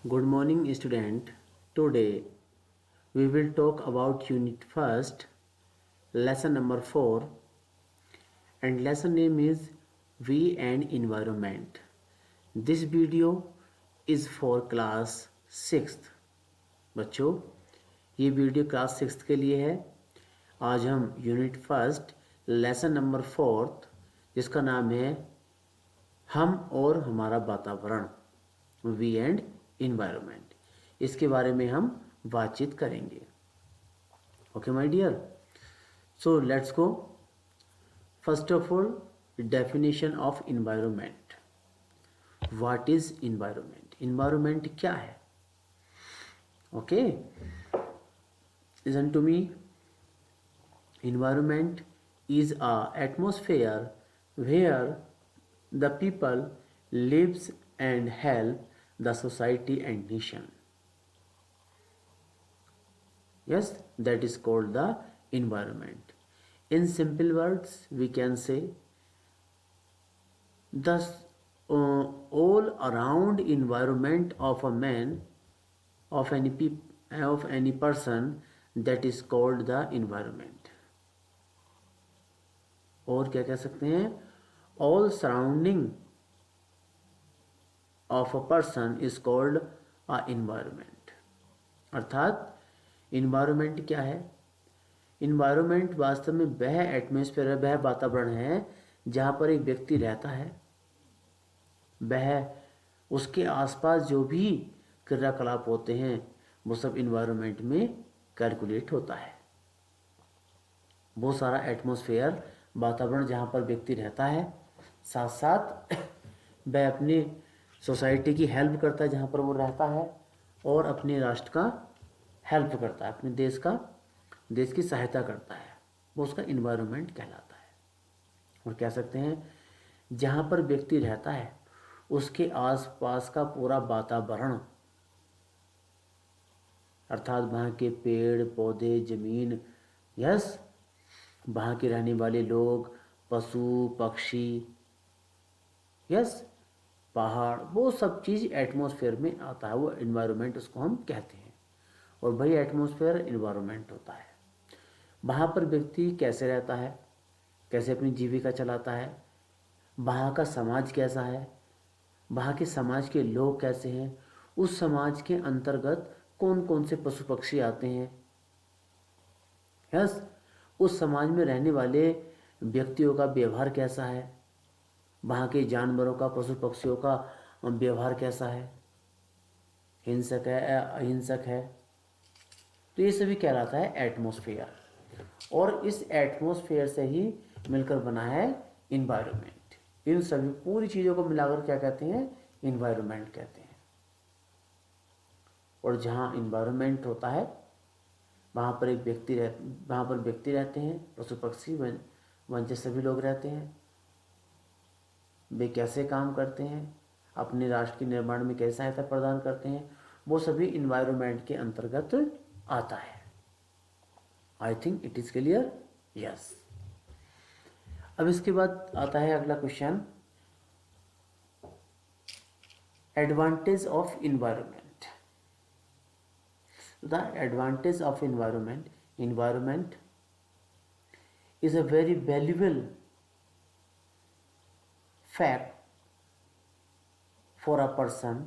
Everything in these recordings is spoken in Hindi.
Good morning, student. Today we will talk about Unit First, lesson number 4, and lesson name is We and Environment. This video is for class 6th. बच्चों, ये वीडियो क्लास 6th के लिए है। आज हम यूनिट फर्स्ट लेसन नंबर 4 जिसका नाम है हम और हमारा वातावरण, वी एंड इन्वायरमेंट, इसके बारे में हम बातचीत करेंगे। Okay my dear, so let's go. First of all, definition of environment. What is environment? Environment क्या है? Okay, listen to me. Environment is a atmosphere where the people lives and help the society and nation. Yes, that is called the environment. In simple words, we can say the all around environment of a man, of any person, that is called the environment. और क्या कह सकते हैं? All surrounding of a person is called a environment. अर्थात इन्वायरमेंट क्या है? इन्वायरमेंट वास्तव में वह एटमॉस्फेयर है, वह वातावरण है जहाँ पर एक व्यक्ति रहता है। वह उसके आसपास जो भी क्रियाकलाप होते हैं वो सब इन्वायरमेंट में कैलकुलेट होता है। वो सारा एटमॉस्फेयर, वातावरण जहाँ पर व्यक्ति रहता है, साथ साथ वह अपनी सोसाइटी की हेल्प करता है जहाँ पर वो रहता है, और अपने राष्ट्र का हेल्प करता है, अपने देश की सहायता करता है। वो उसका इन्वायरमेंट कहलाता है। और कह सकते हैं जहाँ पर व्यक्ति रहता है उसके आसपास का पूरा वातावरण, अर्थात वहाँ के पेड़ पौधे, जमीन, यस, वहाँ के रहने वाले लोग, पशु पक्षी, यस, पहाड़, वो सब चीज़ एटमॉस्फेयर में आता है। वो इन्वायरमेंट उसको हम कहते हैं। और वही एटमॉस्फेयर इन्वायरमेंट होता है। वहाँ पर व्यक्ति कैसे रहता है, कैसे अपनी जीविका चलाता है, वहाँ का समाज कैसा है, वहाँ के समाज के लोग कैसे हैं, उस समाज के अंतर्गत कौन कौन से पशु पक्षी आते हैं, यस, उस समाज में रहने वाले व्यक्तियों का व्यवहार कैसा है, वहाँ के जानवरों का, पशु पक्षियों का व्यवहार कैसा है, हिंसक है या अहिंसक है, तो ये सभी कहलाता है एटमॉस्फेयर। और इस एटमॉस्फेयर से ही मिलकर बना है इन्वायरमेंट। इन सभी पूरी चीज़ों को मिलाकर क्या कहते हैं? इन्वायरमेंट कहते हैं। और जहाँ इन्वायरमेंट होता है वहाँ पर वहाँ पर व्यक्ति रहते हैं, पशु पक्षी, वंचित सभी लोग रहते हैं। वे कैसे काम करते हैं, अपने राष्ट्र के निर्माण में कैसे सहायता प्रदान करते हैं, वो सभी इन्वायरमेंट के अंतर्गत आता है। I think it is clear. Yes. अब इसके बाद आता है अगला question, advantage of environment. The advantage of environment is a very valuable fact for a person,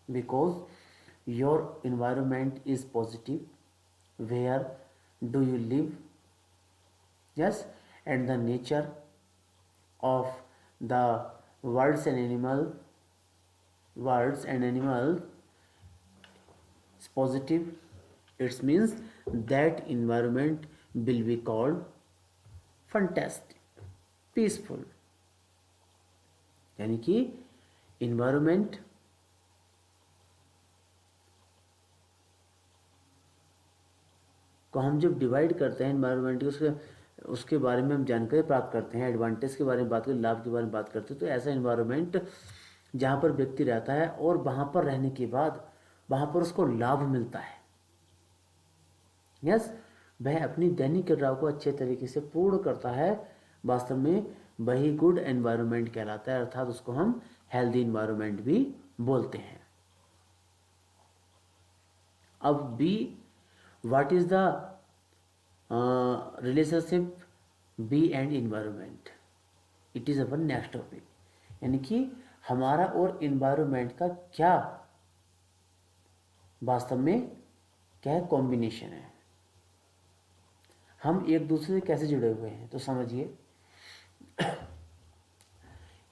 because your environment is positive. Where do you live? Yes, and the nature of the words and animals is positive. It means that environment will be called fantastic, peaceful. यानी कि environment को हम जब डिवाइड करते हैं, environment की उसके बारे में हम जानकारी प्राप्त करते हैं, एडवांटेज के बारे में बात करते हैं, लाभ के बारे में बात करते हैं, तो ऐसा environment जहाँ पर व्यक्ति रहता है और वहाँ पर रहने के बाद वहाँ पर उसको लाभ मिलता है। यस, वह अपनी दैनिक क्रियाओं को अच्छे तरीके से पूर्ण करता है। वास्तव में वही गुड एनवायरनमेंट कहलाता है, अर्थात उसको हम हेल्दी इन्वायरमेंट भी बोलते हैं। अब we, what is the relationship we and environment, it is our next topic. यानी कि हमारा और इन्वायरमेंट का क्या वास्तव में क्या है, कॉम्बिनेशन है, हम एक दूसरे से कैसे जुड़े हुए हैं। तो समझिए,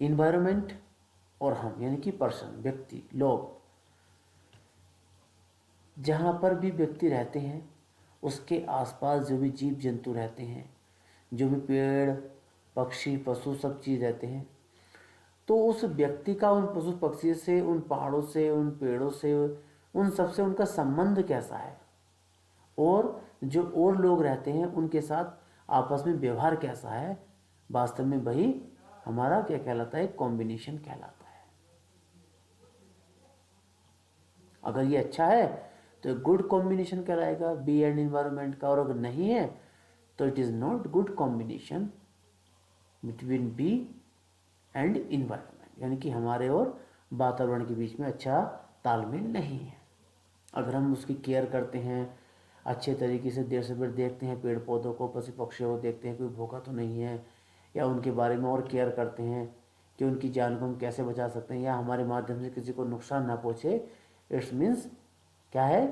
इन्वायरमेंट और हम यानी कि पर्सन, व्यक्ति, लोग, जहाँ पर भी व्यक्ति रहते हैं उसके आसपास जो भी जीव जंतु रहते हैं, जो भी पेड़ पक्षी पशु सब चीज़ रहते हैं, तो उस व्यक्ति का उन पशु पक्षी से, उन पहाड़ों से, उन पेड़ों से, उन सब से उनका संबंध कैसा है, और जो और लोग रहते हैं उनके साथ आपस में व्यवहार कैसा है, वास्तव में वही हमारा क्या कहलाता है, कॉम्बिनेशन कहलाता है। अगर ये अच्छा है तो गुड कॉम्बिनेशन कहलाएगा बी एंड इन्वायरमेंट का, और अगर नहीं है तो it is not good combination between we and environment, यानी कि हमारे और वातावरण के बीच में अच्छा तालमेल नहीं है। अगर हम उसकी केयर करते हैं अच्छे तरीके से, देर से बेर देखते हैं पेड़ पौधों को, पशु पक्षियों को देखते हैं कोई भूखा तो नहीं है, या उनके बारे में और केयर करते हैं कि उनकी जान को हम कैसे बचा सकते हैं, या हमारे माध्यम से किसी को नुकसान ना पहुँचे, इट्स मीन्स क्या है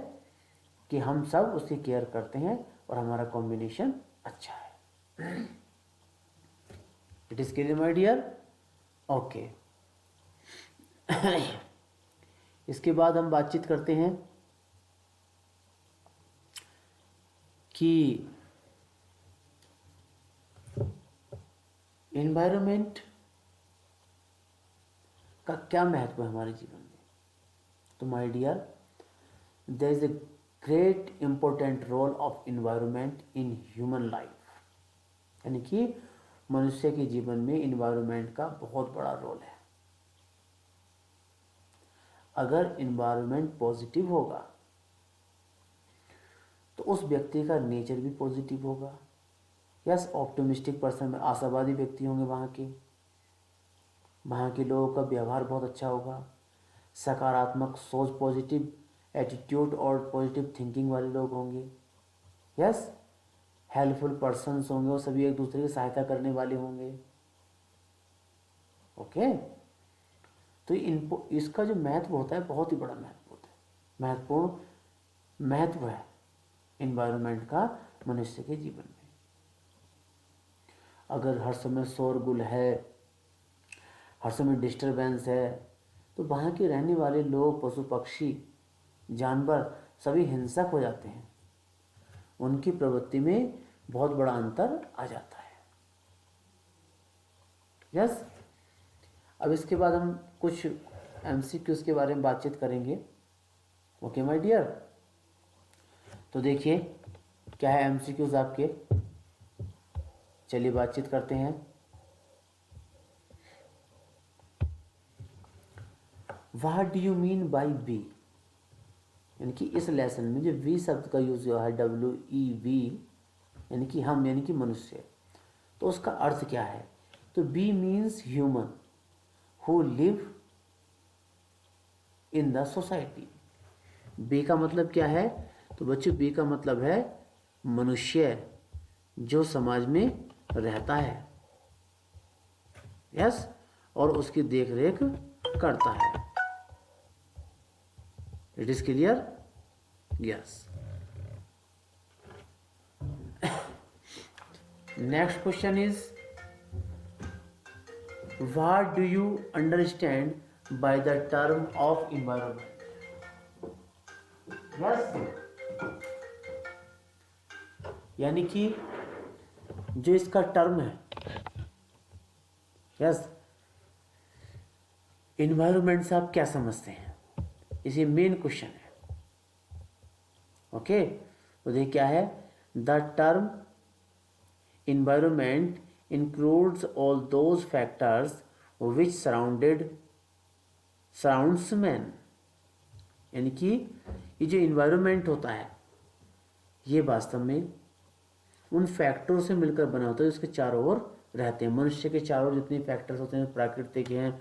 कि हम सब उसकी केयर करते हैं और हमारा कॉम्बिनेशन अच्छा है। It is clear my dear, okay. इसके बाद हम बातचीत करते हैं कि एनवायरनमेंट का क्या महत्व है हमारे जीवन में। तो my dear, there is a great important role of environment in human life, यानी कि मनुष्य के जीवन में इन्वायरमेंट का बहुत बड़ा रोल है। अगर इन्वायरमेंट पॉजिटिव होगा तो उस व्यक्ति का नेचर भी पॉजिटिव होगा। यस, ऑप्टिमिस्टिक पर्सन में आशावादी व्यक्ति होंगे, वहाँ के लोगों का व्यवहार बहुत अच्छा होगा, सकारात्मक सोच, पॉजिटिव एटीट्यूड और पॉजिटिव थिंकिंग वाले लोग होंगे। यस, हेल्पफुल पर्सन्स होंगे, वो सभी एक दूसरे की सहायता करने वाले होंगे। ओके, तो इसका जो महत्व होता है बहुत ही बड़ा महत्व होता है, महत्वपूर्ण महत्व है इन्वायरमेंट का मनुष्य के जीवन में। अगर हर समय शोरगुल है, हर समय डिस्टरबेंस है, तो वहाँ के रहने वाले लोग, पशु पक्षी, जानवर सभी हिंसक हो जाते हैं, उनकी प्रवृत्ति में बहुत बड़ा अंतर आ जाता है। यस, अब इसके बाद हम कुछ एमसीक्यूज के बारे में बातचीत करेंगे। ओके माय डियर, तो देखिए क्या है एमसीक्यूज आपके, चलिए बातचीत करते हैं। What do you mean by we, यानी कि इस लेसन में जो वी शब्द का यूज हुआ है, WEV, यानी कि हम, यानी कि मनुष्य, तो उसका अर्थ क्या है। तो we means human who live in the society. We का मतलब क्या है, तो बच्चों बी का मतलब है मनुष्य जो समाज में रहता है। यस, और उसकी देख रेख करता है। It is clear, yes. Next question is what do you understand by the term of environment. Yes, यानी कि जो इसका टर्म है, यस, इन्वायरमेंट से आप क्या समझते हैं, इसे मेन क्वेश्चन है। ओके, तो देखिए क्या है, the term environment includes all those factors which surrounds man, यानी कि ये जो environment होता है ये वास्तव में उन फैक्टरों से मिलकर बना होता है, उसके चारों ओर रहते हैं। मनुष्य के चारों ओर जितने फैक्टर्स होते हैं, प्राकृतिक हैं,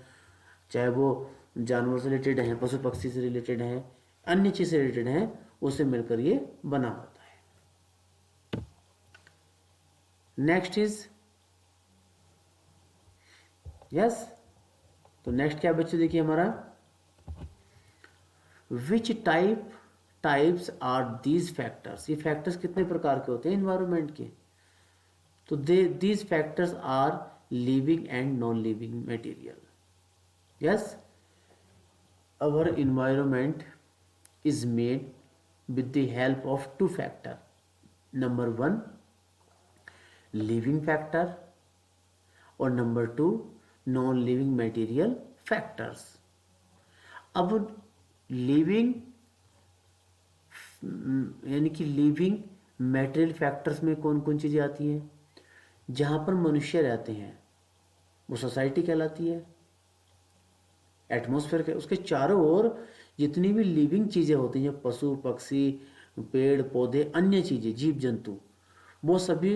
चाहे वो जानवर से रिलेटेड हैं, पशु पक्षी से रिलेटेड हैं, अन्य चीज़ से रिलेटेड हैं, उससे मिलकर ये बना होता है। नेक्स्ट इज यस, तो नेक्स्ट क्या बच्चों देखिए हमारा, which types are these factors, ये फैक्टर्स कितने प्रकार के होते हैं इन्वायरमेंट के, तो these factors are living and non living material. Yes, our environment is made with the help of two factor, number one living factor और number two non living material factors। अब लिविंग यानी कि लिविंग मटेरियल फैक्टर्स में कौन कौन चीज़ें आती हैं, जहाँ पर मनुष्य रहते हैं वो सोसाइटी कहलाती है, एटमॉस्फेयर के उसके चारों ओर जितनी भी लिविंग चीज़ें होती हैं, पशु पक्षी पेड़ पौधे अन्य चीज़ें जीव जंतु, वो सभी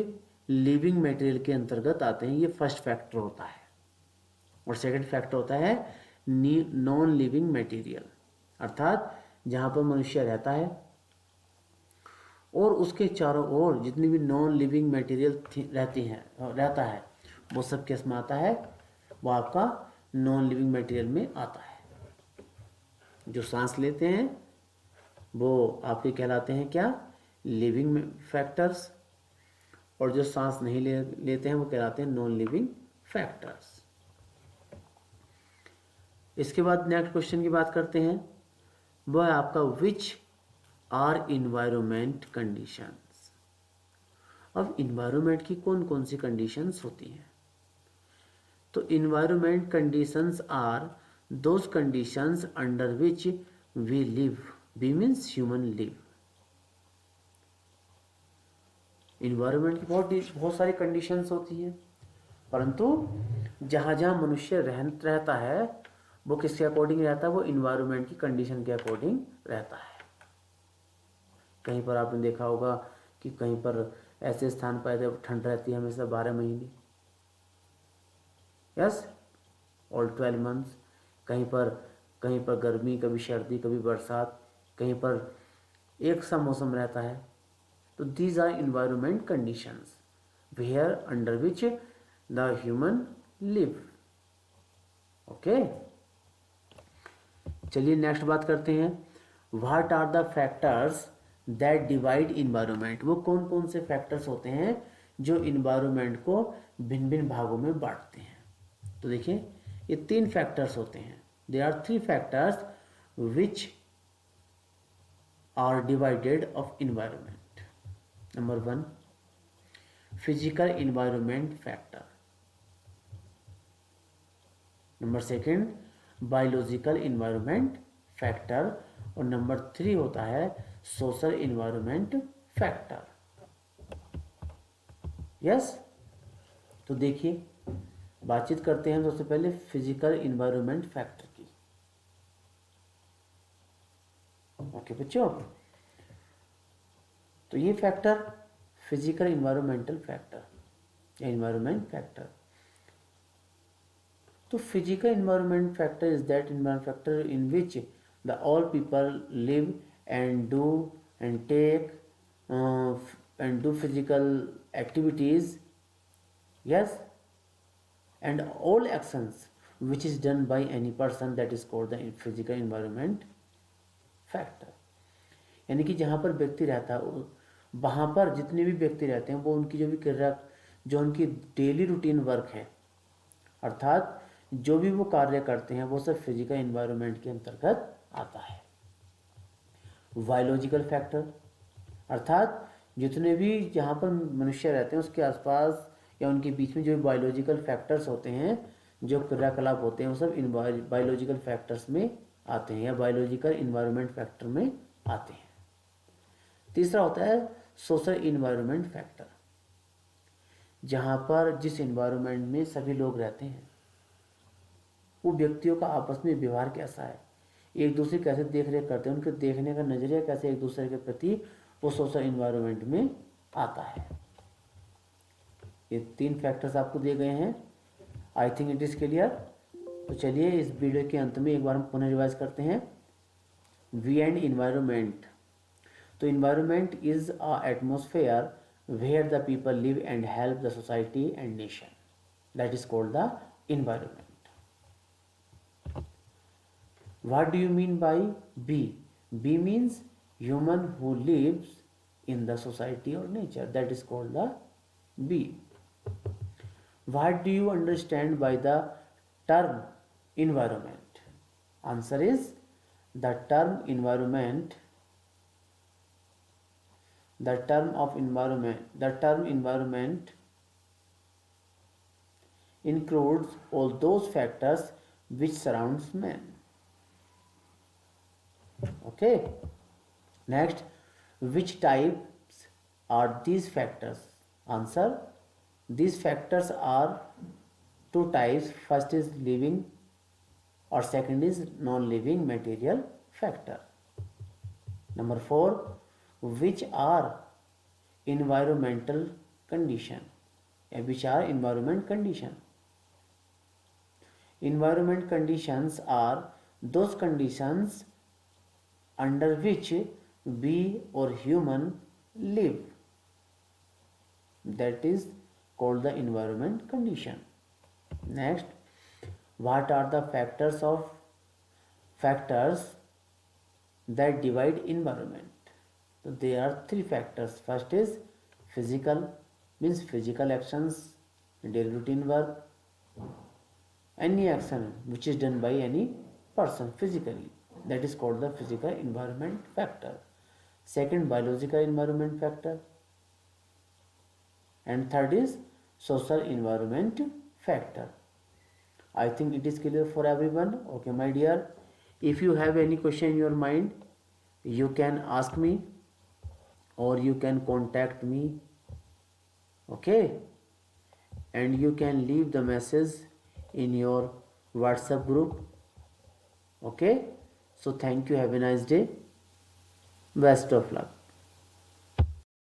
लिविंग मटेरियल के अंतर्गत आते हैं। ये फर्स्ट फैक्टर होता है। और सेकंड फैक्टर होता है नॉन लिविंग मटेरियल, अर्थात जहाँ पर मनुष्य रहता है और उसके चारों ओर जितनी भी नॉन लिविंग मटेरियल रहता है वो सब किस में आता है, वो आपका नॉन लिविंग मटेरियल में आता है। जो सांस लेते हैं वो आपके कहलाते हैं क्या, लिविंग फैक्टर्स, और जो सांस नहीं लेते हैं वो कहलाते हैं नॉन लिविंग फैक्टर्स। इसके बाद नेक्स्ट क्वेश्चन की बात करते हैं, वह आपका विच आर इन्वायरमेंट कंडीशंस। अब इन्वायरमेंट की कौन कौन सी कंडीशंस होती हैं, तो environment conditions are those conditions under which we live, we means human live. Environment की बहुत सारी कंडीशंस होती हैं, परंतु जहाँ जहाँ मनुष्य रहता है वो किसके अकॉर्डिंग रहता है, वो इन्वायरमेंट की कंडीशन के अकॉर्डिंग रहता है। कहीं पर आपने देखा होगा कि कहीं पर ऐसे स्थान पर ठंड रहती है हमेशा 12 महीने, यस, ऑल 12 मंथ्स। कहीं पर गर्मी, कभी सर्दी, कभी बरसात, कहीं पर एक सा मौसम रहता है। तो these are environment conditions where under which the human live. Okay, चलिए नेक्स्ट बात करते हैं, what are the factors that divide environment. वो कौन कौन से फैक्टर्स होते हैं जो इन्वायरमेंट को भिन्न भिन्न भागों में बांटते हैं। तो देखिए ये 3 फैक्टर्स होते हैं, they are 3 factors which are divided of environment. Number 1 physical environment factor, number 2 biological environment factor, और नंबर 3 होता है सोशल इन्वायरमेंट फैक्टर। यस, तो देखिए बातचीत करते हैं सबसे पहले फिजिकल इन्वायरमेंट फैक्टर की। ओके बच्चों, तो ये फैक्टर फिजिकल इन्वायरमेंटल फैक्टर या इन्वायरमेंट फैक्टर। तो physical environment factor is that environment factor in which the all people live and do and take and do physical activities, yes, and all actions which is done by any person, that is called the physical environment factor। यानी कि जहाँ पर व्यक्ति रहता है वहाँ पर जितने भी व्यक्ति रहते हैं वो उनकी जो भी क्रिया, जो उनकी डेली रूटीन वर्क है, अर्थात जो भी वो कार्य करते हैं वो सब फिजिकल इन्वायरमेंट के अंतर्गत आता है। बायोलॉजिकल फैक्टर, अर्थात जितने भी जहाँ पर मनुष्य रहते हैं उसके आसपास या उनके बीच में जो बायोलॉजिकल फैक्टर्स होते हैं, जो क्रियाकलाप होते हैं, वो सब इन बायोलॉजिकल फैक्टर्स में आते हैं या बायोलॉजिकल इन्वायरमेंट फैक्टर में आते हैं। तीसरा होता है सोशल इन्वायरमेंट फैक्टर, जहाँ पर जिस इन्वायरमेंट में सभी लोग रहते हैं वो व्यक्तियों का आपस में व्यवहार कैसा है, एक दूसरे कैसे देख रेख करते हैं, उनके देखने का नजरिया कैसे एक दूसरे के प्रति, वो सोशल इन्वायरमेंट में आता है। ये 3 फैक्टर्स आपको दिए गए हैं। I think it is clear. तो चलिए इस वीडियो के अंत में एक बार हम पुनः रिवाइज करते हैं। We and environment, So environment is a atmosphere where the people live and help the society and nation. That is called the environment. What do you mean by B? B means human who lives in the society or nature. That is called the B. What do you understand by the term environment? Answer is the term environment. The term environment includes all those factors which surrounds man. Okay. Next, which types are these factors? Answer: these factors are two types. First is living or second is non-living material factor. Number 4, which are environmental condition? Which are environment condition? Environment conditions are those conditions under which we or human live. That is called the environment condition. Next, what are the factors that divide environment? So there are three factors. First is physical, means physical actions, daily routine work, any action which is done by any person physically, that is called the physical environment factor. Second, biological environment factor, and third is social environment factor. I think it is clear for everyone. Okay my dear, if you have any question in your mind, you can ask me or you can contact me. Okay, and you can leave the message in your WhatsApp group. Okay, so thank you, have a nice day, best of luck.